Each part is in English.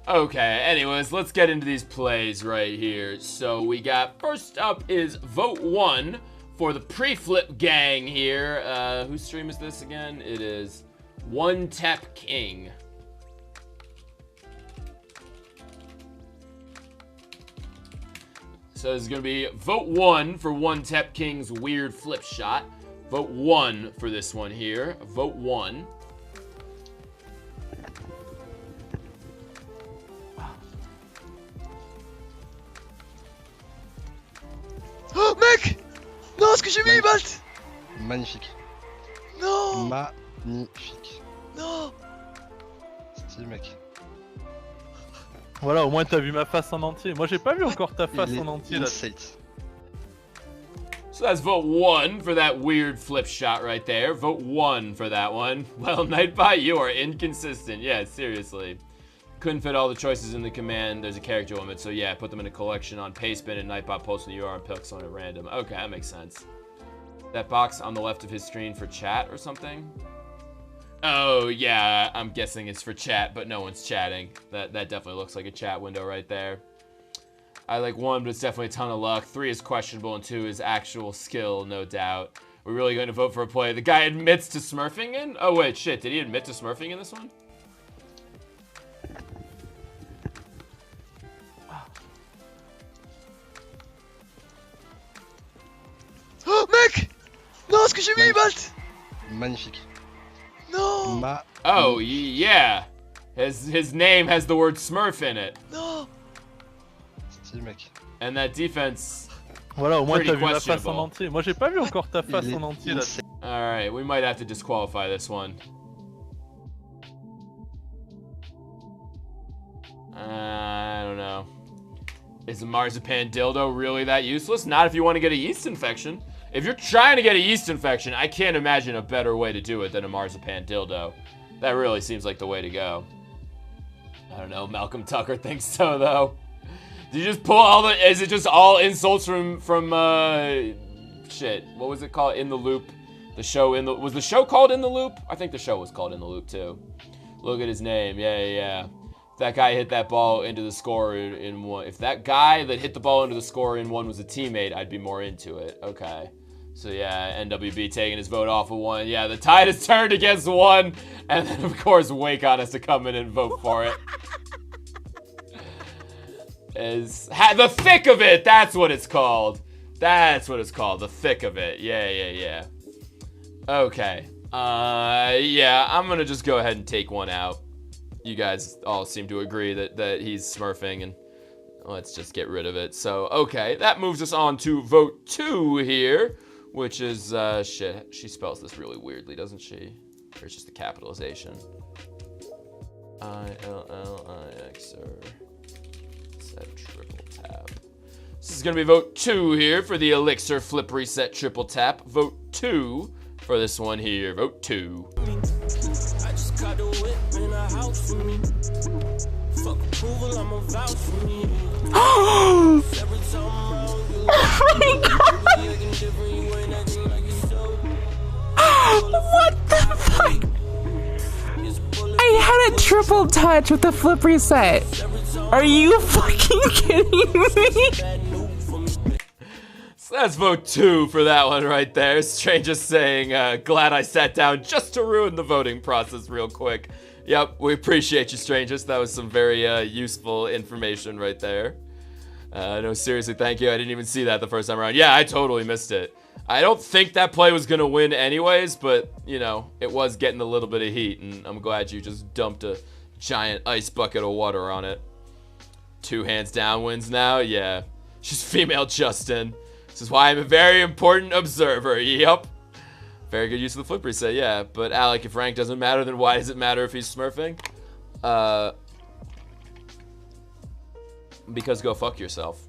Okay, anyways, let's get into these plays right here. So we got, first up is vote 1 for the pre-flip gang here. Whose stream is this again? It is One Tap King. So this is going to be vote 1 for One Tap King's weird flip shot. Vote 1 for this one here. Vote 1. Oh mec! Non, ce que j'ai mis, Balt! Magnifique. Non! Magnifique. Non! Stylé, mec. Voilà, au moins t'as vu ma face en entier. Moi j'ai pas vu encore ta face en entier là. Insight. So that's vote 1 for that weird flip shot right there. Vote 1 for that one. Well, Nightbot, you are inconsistent. Yeah, seriously. Couldn't fit all the choices in the command. There's a character limit, so yeah, put them in a collection on Pastebin and Nightbot posting the URL and picks on at random. Okay, that makes sense. That box on the left of his screen for chat or something? Oh, yeah, I'm guessing it's for chat, but no one's chatting. That definitely looks like a chat window right there. I like 1, but it's definitely a ton of luck. 3 is questionable, and 2 is actual skill, no doubt. We're really going to vote for a play. The guy admits to smurfing in? Oh, wait, shit, did he admit to smurfing in this one? Oh mec! Non, ce que j'ai mis, Balt! Magnifique. Non! Oh, yeah. His name has the word smurf in it. Non! Stylé, mec. And that defense... Voilà, au moins Pretty t'as vu ma face en questionable. entier. Moi j'ai pas vu encore ta face en entier là. Alright, we might have to disqualify this one. I don't know. Is a marzipan dildo really that useless? Not if you want to get a yeast infection. If you're trying to get a yeast infection, I can't imagine a better way to do it than a marzipan dildo. That really seems like the way to go. I don't know, Malcolm Tucker thinks so, though. Did you just pull all the... Is it just all insults from shit. What was it called? In the Loop. The show in the... Was the show called In the Loop? I think the show was called In the Loop, too. Look at his name. Yeah. If that guy hit that ball into the score in one... If that guy that hit the ball into the score in one was a teammate, I'd be more into it. Okay. So yeah, NWB taking his vote off of 1. Yeah, the tide has turned against 1. And then, of course, Wacon has to come in and vote for it. The thick of it, that's what it's called. That's what it's called, the thick of it. Yeah. Okay. Yeah, I'm gonna just go ahead and take 1 out. You guys all seem to agree that he's smurfing, and let's just get rid of it. So, okay, that moves us on to vote 2 here, which is, shit, she spells this really weirdly, doesn't she? Or it's just a capitalization. iLLixer. Set triple tap. This is gonna be vote 2 here for the iLLixer flip reset triple tap. Vote 2 for this one here. Vote 2. I just got the whip in a house for me. Fuck approval, I'm a vouch for me. Every time I'm around you, What the fuck? I had a triple touch with the flip reset. Are you fucking kidding me? So that's vote 2 for that one right there. Strangest saying, glad I sat down just to ruin the voting process real quick. Yep, we appreciate you, Strangest. That was some very useful information right there. No, seriously, thank you. I didn't even see that the first time around. Yeah, I totally missed it. I don't think that play was going to win anyways, but, you know, it was getting a little bit of heat, and I'm glad you just dumped a giant ice bucket of water on it. 2 hands down wins now? Yeah. She's female Justin. This is why I'm a very important observer. Yep. Very good use of the flip reset, yeah. But Alec, if rank doesn't matter, then why does it matter if he's smurfing? Because go fuck yourself.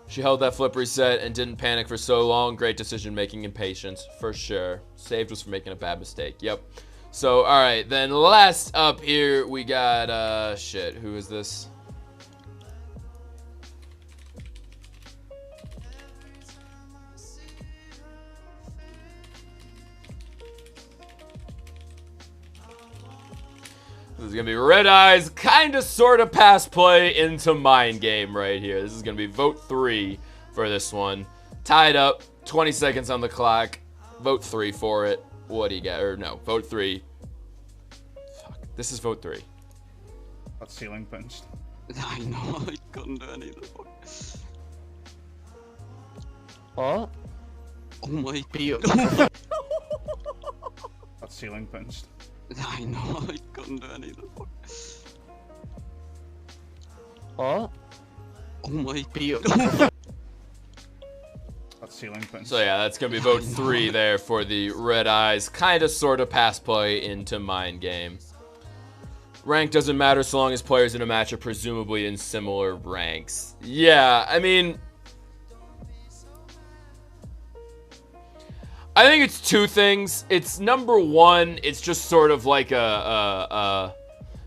She held that flip reset and didn't panic for so long. Great decision making and patience, for sure. Saved us from making a bad mistake. Yep. So, alright, then last up here, we got, shit, who is this? This is gonna be Red Eyes, kinda sorta pass play into mind game right here. This is gonna be vote 3 for this one. Tied up, 20 seconds on the clock. Vote 3 for it. What do you got? Or no, vote 3. Fuck, this is vote 3. Got ceiling punched. I know, I couldn't do anything. Oh. Oh my god. Got ceiling punched. I know, I couldn't do anything. Oh. Oh my god. Got ceiling punched. So yeah, that's gonna be vote 3 there for the Red Eyes, kinda sorta pass play into mind game. Rank doesn't matter so long as players in a match are presumably in similar ranks. Yeah, I mean, I think it's 2 things. It's number 1, it's just sort of like a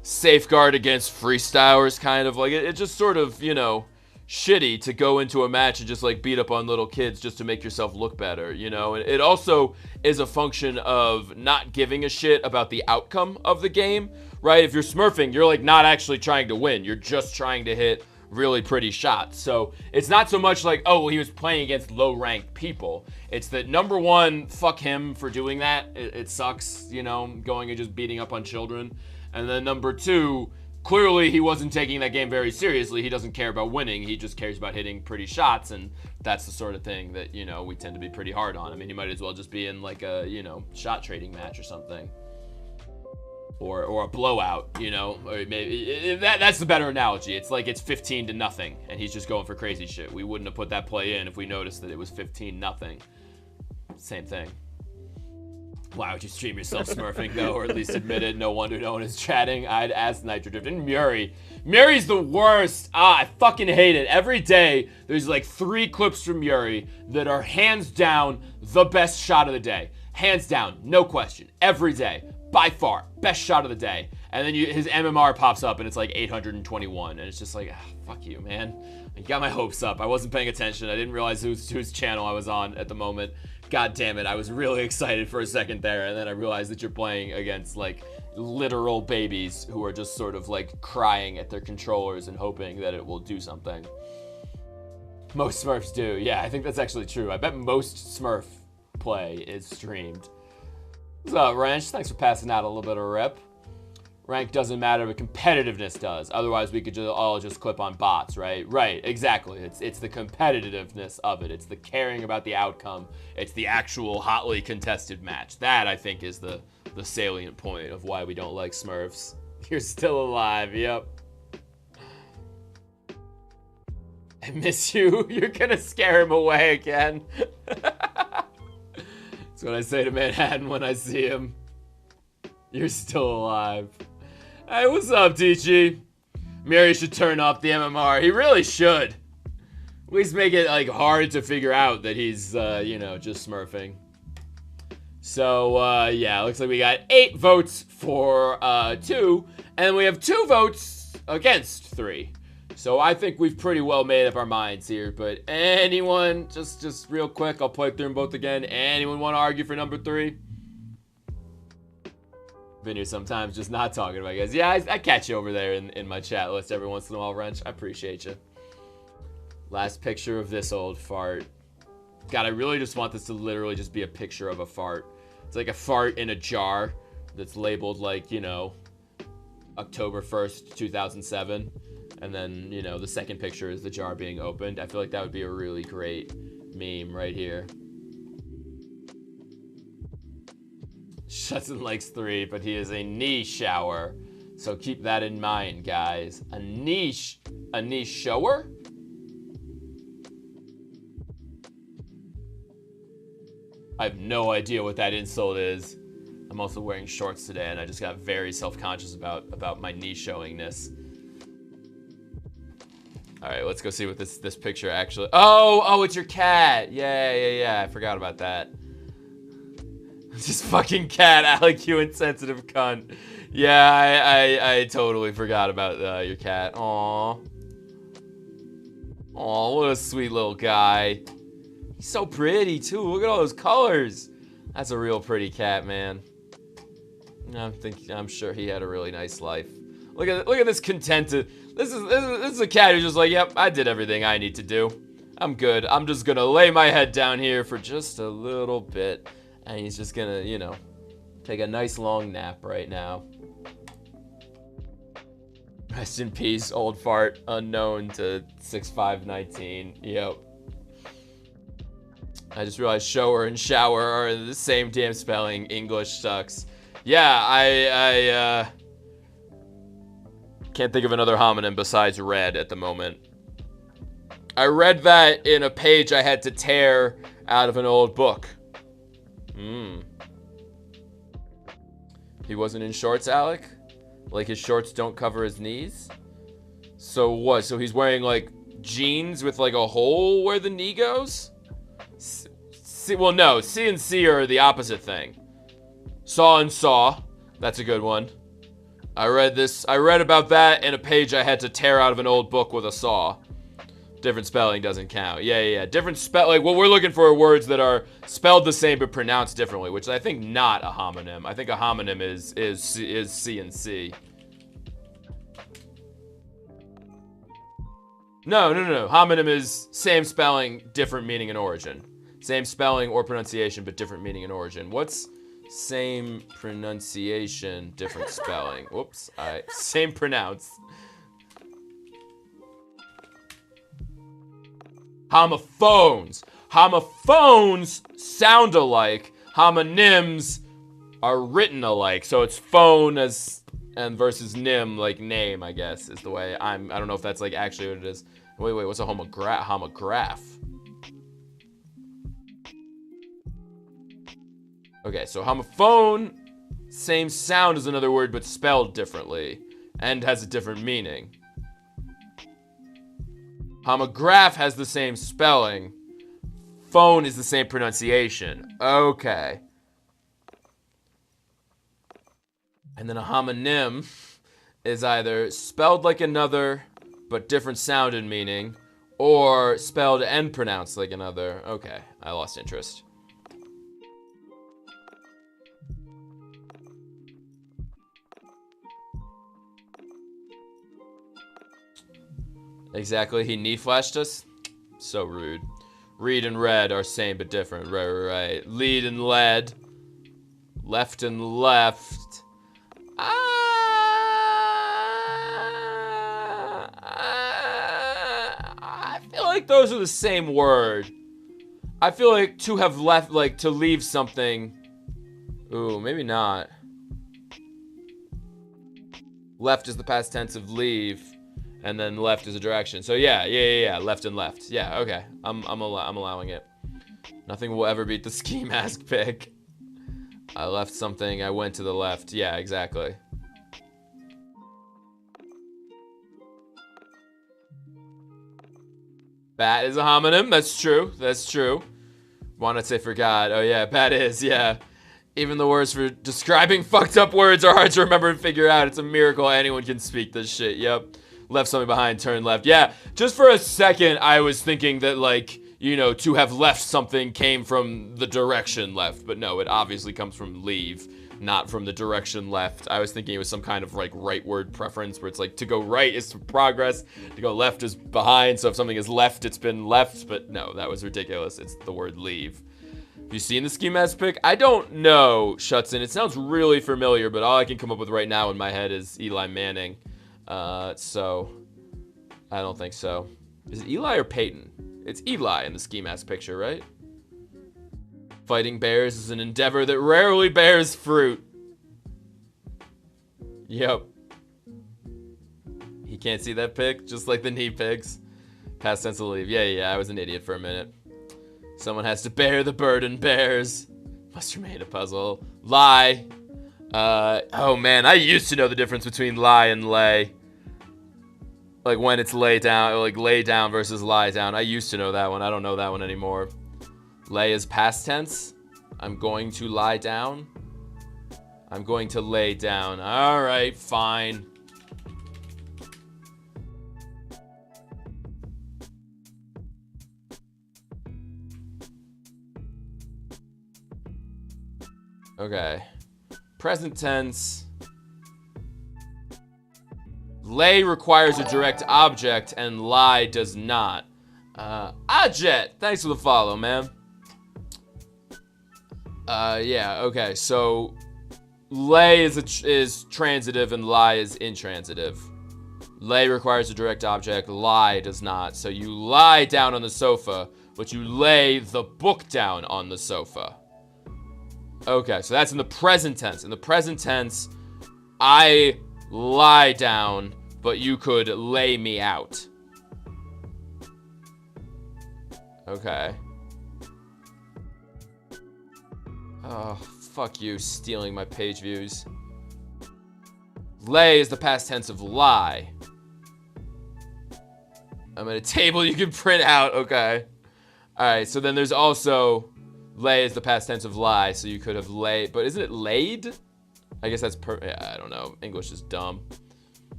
safeguard against freestylers, kind of like it just sort of, you know, shitty to go into a match and just like beat up on little kids just to make yourself look better, you know. And it also is a function of not giving a shit about the outcome of the game, right? If you're smurfing, you're like not actually trying to win, you're just trying to hit really pretty shots. So it's not so much like, oh, well, he was playing against low-ranked people. It's that, number 1, fuck him for doing that. It sucks, you know, going and just beating up on children. And then number 2, clearly he wasn't taking that game very seriously. He doesn't care about winning. He just cares about hitting pretty shots, and that's the sort of thing that, you know, we tend to be pretty hard on. I mean, he might as well just be in like a, you know, shot trading match or something. Or a blowout, you know, or maybe that's the better analogy. It's like it's 15-0, and he's just going for crazy shit. We wouldn't have put that play in if we noticed that it was 15-0. Same thing. Why would you stream yourself smurfing though, or at least admit it? No wonder no one is chatting. I'd ask NitroDrift and Murray. Murray's the worst. I fucking hate it. Every day there's like 3 clips from Murray that are hands down the best shot of the day. Hands down, no question. Every day. By far, best shot of the day. And then his MMR pops up and it's like 821. And it's just like, fuck you, man. You got my hopes up. I wasn't paying attention. I didn't realize whose channel I was on at the moment. God damn it. I was really excited for a second there. And then I realized that you're playing against like literal babies who are just sort of like crying at their controllers and hoping that it will do something. Most Smurfs do. Yeah, I think that's actually true. I bet most Smurf play is streamed. What's up, Wrench? Thanks for passing out a little bit of rep. Rank doesn't matter, but competitiveness does. Otherwise, we could all just clip on bots, right? Right, exactly. It's the competitiveness of it. It's the caring about the outcome. It's the actual hotly contested match. That, I think, is the salient point of why we don't like Smurfs. You're still alive, yep. I miss you. You're gonna scare him away again. That's what I say to Manhattan when I see him. You're still alive. Hey, what's up, TG? Mary should turn off the MMR. He really should. At least make it like hard to figure out that he's, you know, just smurfing. So, yeah, looks like we got 8 votes for 2, and we have 2 votes against 3. So I think we've pretty well made up our minds here, but anyone, just real quick, I'll play through them both again. Anyone want to argue for number 3? Been here sometimes just not talking about guys. Yeah, I catch you over there in my chat list every once in a while, Wrench. I appreciate you. Last picture of this old fart. God, I really just want this to literally just be a picture of a fart. It's like a fart in a jar that's labeled like, you know, October 1st, 2007. And then, you know, the second picture is the jar being opened. I feel like that would be a really great meme right here. Shutson likes 3, but he is a knee shower. So keep that in mind, guys. A knee shower? I have no idea what that insult is. I'm also wearing shorts today, and I just got very self-conscious about my knee showingness. All right, let's go see what this picture actually. Oh, it's your cat. Yeah. I forgot about that. Just fucking cat, Alec, you insensitive cunt. Yeah, I totally forgot about your cat. Aw, what a sweet little guy. He's so pretty too. Look at all those colors. That's a real pretty cat, man. I'm sure he had a really nice life. Look at this contented. This is a cat who's just like, yep, I did everything I need to do. I'm good. I'm just gonna lay my head down here for just a little bit, and he's just gonna, you know, take a nice long nap right now. Rest in peace, old fart, unknown to 6519. Yep. I just realized shower and shower are the same damn spelling. English sucks. Yeah, I can't think of another homonym besides red at the moment. I read that in a page I had to tear out of an old book. He wasn't in shorts, Alec? Like his shorts don't cover his knees? So what? So he's wearing like jeans with like a hole where the knee goes? Well, no. C and C are the opposite thing. Saw and saw. That's a good one. I read about that in a page I had to tear out of an old book with a saw. Different spelling doesn't count. Yeah. Different like what we're looking for are words that are spelled the same but pronounced differently, which I think not a homonym. I think a homonym is C and C. No. Homonym is same spelling, different meaning and origin. Same spelling or pronunciation, but different meaning and origin. What's same pronunciation, different spelling? Whoops. Same pronounce. Homophones. Homophones sound alike. Homonyms are written alike. So it's phone and versus nym, like name, I guess, is the way I don't know if that's like actually what it is. Wait, what's a homograph? Okay, so homophone, same sound as another word, but spelled differently, and has a different meaning. Homograph has the same spelling. Phone is the same pronunciation. Okay. And then a homonym is either spelled like another, but different sound and meaning, or spelled and pronounced like another. Okay, I lost interest. Exactly, he knee flashed us? So rude. Read and red are same but different. Right. Lead and led. Left and left. I feel like those are the same word. I feel like to have left, like to leave something. Ooh, maybe not. Left is the past tense of leave. And then left is a direction. So yeah. Left and left. Yeah, okay. I'm allowing it. Nothing will ever beat the ski mask pick. I left something. I went to the left. Yeah, exactly. Bat is a homonym. That's true. Wanna say forgot. Oh yeah, bat is. Yeah. Even the words for describing fucked up words are hard to remember and figure out. It's a miracle anyone can speak this shit. Yep. Left something behind, turn left. Yeah, just for a second, I was thinking that, like, you know, to have left something came from the direction left. But no, it obviously comes from leave, not from the direction left. I was thinking it was some kind of, like, right word preference where it's like to go right is progress, to go left is behind. So if something is left, it's been left. But no, that was ridiculous. It's the word leave. Have you seen the ski mask pick? I don't know, Shutson. It sounds really familiar, but all I can come up with right now in my head is Eli Manning. So I don't think so. Is it Eli or Peyton? It's Eli in the ski mask picture, right? Fighting bears is an endeavor that rarely bears fruit. Yep. He can't see that pic, just like the knee pics. Past tense of leave. Yeah, I was an idiot for a minute. Someone has to bear the burden bears. Must remain a puzzle. Lie. Oh man, I used to know the difference between lie and lay. Like when it's lay down, like lay down versus lie down. I used to know that one. I don't know that one anymore. Lay is past tense. I'm going to lie down. I'm going to lay down. All right, fine. Okay. Present tense. Lay requires a direct object and lie does not. Ajet, thanks for the follow, man. Yeah, okay, so lay is transitive and lie is intransitive. Lay requires a direct object, lie does not. So you lie down on the sofa, but you lay the book down on the sofa. Okay, so that's in the present tense. In the present tense, I lie down, but you could lay me out. Okay. Oh, fuck you, stealing my page views. Lay is the past tense of lie. I'm at a table you can print out, okay. Alright, so then there's also, lay is the past tense of lie, so you could have laid, but isn't it laid? I guess that's yeah, I don't know, English is dumb.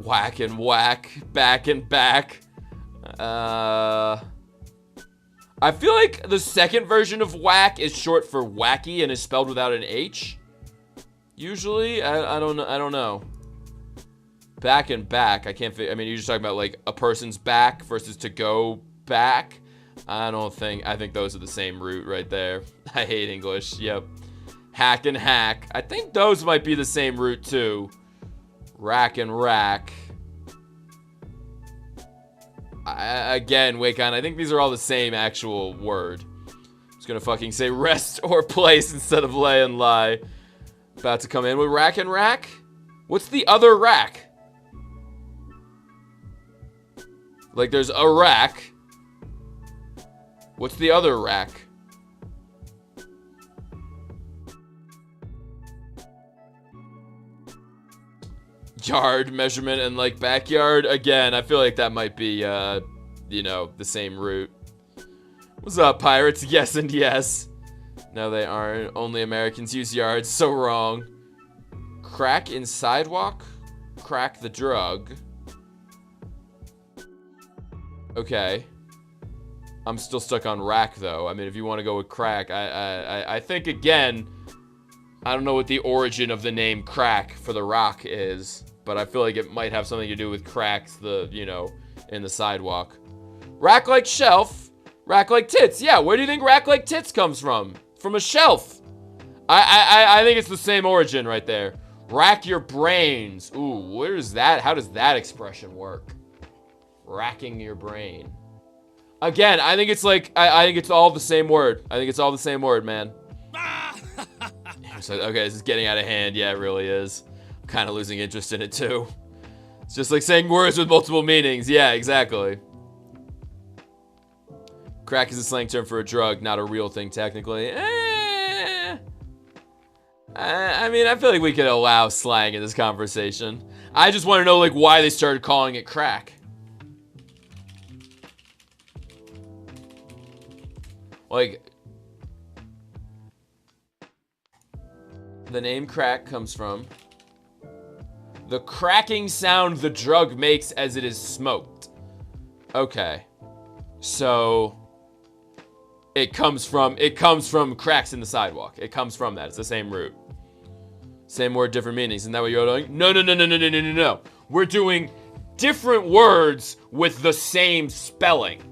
Whack and whack, back and back. I feel like the second version of whack is short for wacky and is spelled without an H. Usually, I don't know. Back and back, I can't I mean, you're just talking about like a person's back versus to go back. I think those are the same root right there. I hate English, yep. Hack and hack. I think those might be the same root too. Rack and rack. Again, Wakon, I think these are all the same actual word. I'm just gonna fucking say rest or place instead of lay and lie. About to come in with rack and rack? What's the other rack? Like there's a rack. What's the other rack? Yard, measurement, and like backyard. Again, I feel like that might be, you know, the same root. What's up, pirates? Yes and yes. No, they aren't. Only Americans use yards. So wrong. Crack in sidewalk? Crack the drug. Okay. I'm still stuck on rack, though. I mean, if you want to go with crack, I think, again, I don't know what the origin of the name crack for the rock is, but I feel like it might have something to do with cracks, you know, in the sidewalk. Rack like shelf, rack like tits. Yeah, where do you think rack like tits comes from? From a shelf. I think it's the same origin right there. Rack your brains. Ooh, where is that? How does that expression work? Racking your brain. Again, I think it's like, I think it's all the same word. I think it's all the same word, man. So, okay, this is getting out of hand. Yeah, it really is. I'm kind of losing interest in it, too. It's just like saying words with multiple meanings. Yeah, exactly. Crack is a slang term for a drug, not a real thing, technically. I mean, I feel like we could allow slang in this conversation. I just want to know, like, why they started calling it crack. Like, the name crack comes from the cracking sound the drug makes as it is smoked. Okay. So it comes from cracks in the sidewalk. It comes from that. It's the same root. Same word, different meanings. Isn't that what you're doing? No. We're doing different words with the same spelling.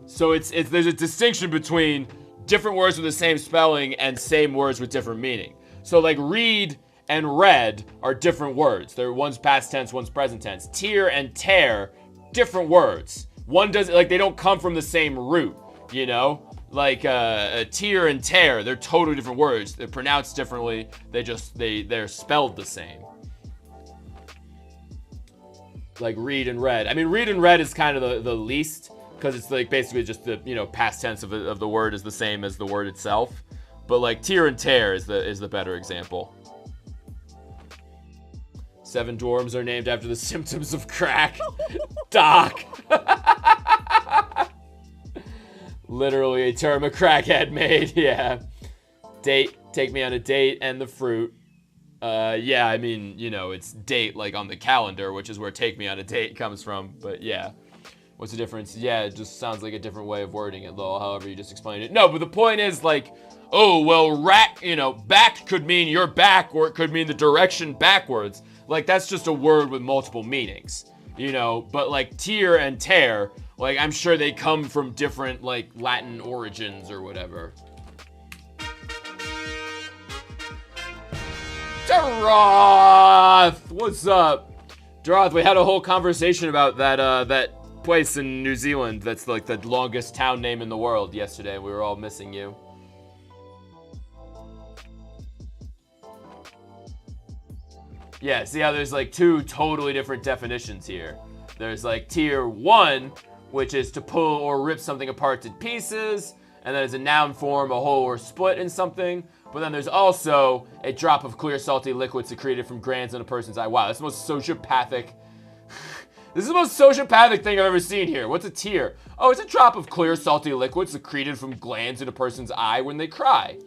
So there's a distinction between different words with the same spelling and same words with different meaning. So like read and read are different words. One's past tense, one's present tense. Tear and tear, different words. One doesn't, like, they don't come from the same root, you know? Like tear and tear, they're totally different words. They're pronounced differently. They're spelled the same. Like read and read. I mean, read and read is kind of the least, because it's like basically just the, you know, past tense of the word is the same as the word itself. But like tear and tear is the better example. 7 dwarves are named after the symptoms of crack. Doc. Literally a term a crackhead made. Yeah. Date, take me on a date, and the fruit. Yeah, I mean, you know, it's date like on the calendar, which is where take me on a date comes from. But yeah. What's the difference? Yeah, it just sounds like a different way of wording it, though, however you just explained it. No, but the point is, like, oh, well, back could mean your back, or it could mean the direction backwards. Like, that's just a word with multiple meanings, But, like, tear and tear, like, I'm sure they come from different, like, Latin origins or whatever. Daroth! What's up? Daroth, we had a whole conversation about that place in New Zealand that's like the longest town name in the world yesterday. We were all missing you. Yeah, see how there's like two totally different definitions here. There's like tier 1, which is to pull or rip something apart to pieces, and then as a noun form, a whole or split in something. But then there's also a drop of clear, salty liquid secreted from glands in a person's eye. Wow, that's the most sociopathic. This is the most sociopathic thing I've ever seen here. What's a tear? Oh, it's a drop of clear, salty liquid secreted from glands in a person's eye when they cry.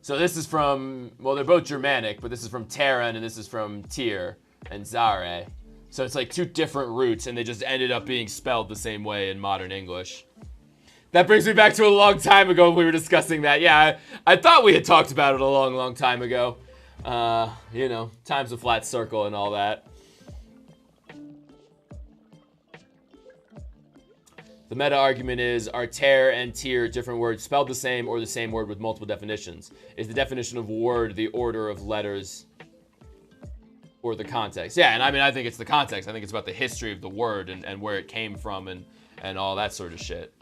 So this is from, well, they're both Germanic, but this is from Terran and this is from Tyr and Zare. So it's like two different roots, and they just ended up being spelled the same way in modern English. That brings me back to a long time ago when we were discussing that. Yeah, I thought we had talked about it a long, long time ago. Time's a flat circle and all that. The meta argument is, are tear and tear different words spelled the same or the same word with multiple definitions? Is the definition of word the order of letters or the context? Yeah, and I mean, I think it's the context. I think it's about the history of the word and where it came from and all that sort of shit.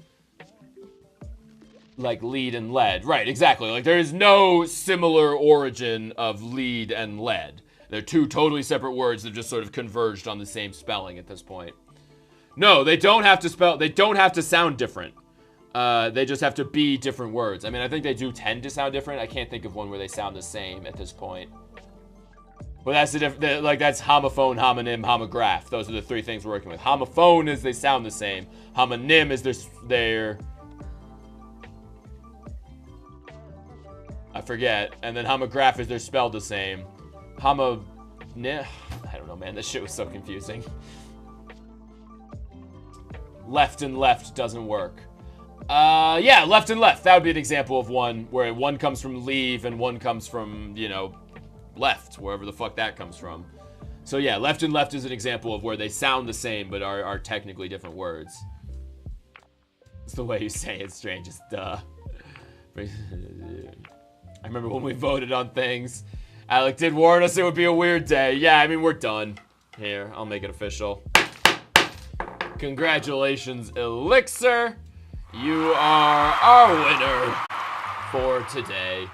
Like lead and lead. Right, exactly. Like there is no similar origin of lead and lead. They're two totally separate words that just sort of converged on the same spelling at this point. No, they don't have to sound different. They just have to be different words. I mean, I think they do tend to sound different. I can't think of one where they sound the same at this point. But that's that's homophone, homonym, homograph. Those are the three things we're working with. Homophone is they sound the same. Homonym is their I forget. And then homograph is they're spelled the same. I don't know, man. This shit was so confusing. Left and left doesn't work. Yeah, left and left. That would be an example of one where one comes from leave and one comes from, left, wherever the fuck that comes from. So yeah, left and left is an example of where they sound the same but are technically different words. It's the way you say it, strange as duh. I remember when we voted on things. Alec did warn us it would be a weird day. Yeah, I mean, we're done. Here, I'll make it official. Congratulations, iLLixer. You are our winner for today.